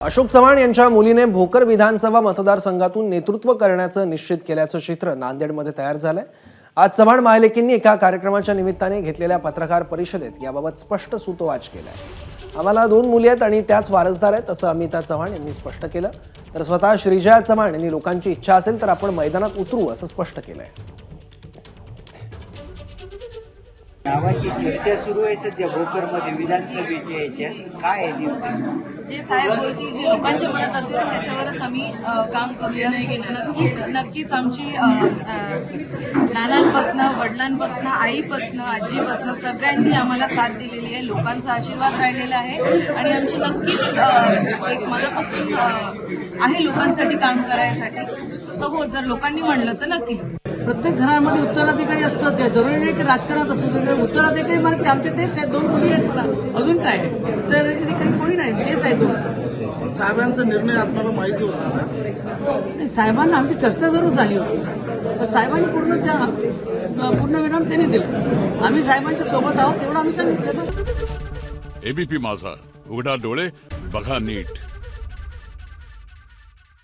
अशोक चव्हाण यांच्या मुलीने भोकर विधानसभा मतदारसंघातून नेतृत्व करण्याचं निश्चित केल्याचं चित्र नांदेडमध्ये तयार झालंय। आज चव्हाण मायलेकींनी एका कार्यक्रमाच्या निमित्ताने घेतलेल्या पत्रकार परिषदेत याबाबत स्पष्ट सूतोवाच केलाय। आम्हाला 2 मुली आहेत आणि त्याच वारसदार आहेत असं अमिता चव्हाण यांनी स्पष्ट केलं। तर स्वतः श्रीजया चव्हाण यांनी लोकांची इच्छा असेल तर आपण मैदानात उतरू असं स्पष्ट केलंय। नावाची चर्चा सुरू आहे सध्या भोकरमध्ये विधानसभेच्या याच्यात काय आहे नेमकं? जे साहेब बोलतील जे लोकांच्या मनात असेल त्याच्यावरच आम्ही काम करूया। नक्कीच आमची नानांपासनं वडिलांपासनं आईपासनं आजीपासनं सगळ्यांनी आम्हाला साथ दिलेली आहे। लोकांचा आशीर्वाद राहिलेला आहे आणि आमची नक्कीच एक मनापासून आहे लोकांसाठी काम करायसाठी। तर हो, जर लोकांनी म्हणलं तर नक्की। प्रत्येक घरामध्ये उत्तराधिकारी असतात, जरुरी नाही की राजकारणात असतो। उत्तराधिकारी म्हणत आमचे तेच आहेत, 2 मुली आहेत मला, अजून काय उत्तराधिकारी कोणी नाही, तेच आहे 2। साहेबांचा निर्णय आपल्याला माहिती होता? साहेबांना आमची चर्चा जरूर झाली होती, साहेबांनी पूर्ण विराम त्यांनी दिला। आम्ही साहेबांच्या सोबत आहोत एवढं आम्ही सांगितलं। एबीपी माझा, उघडा डोळे बघा नीट।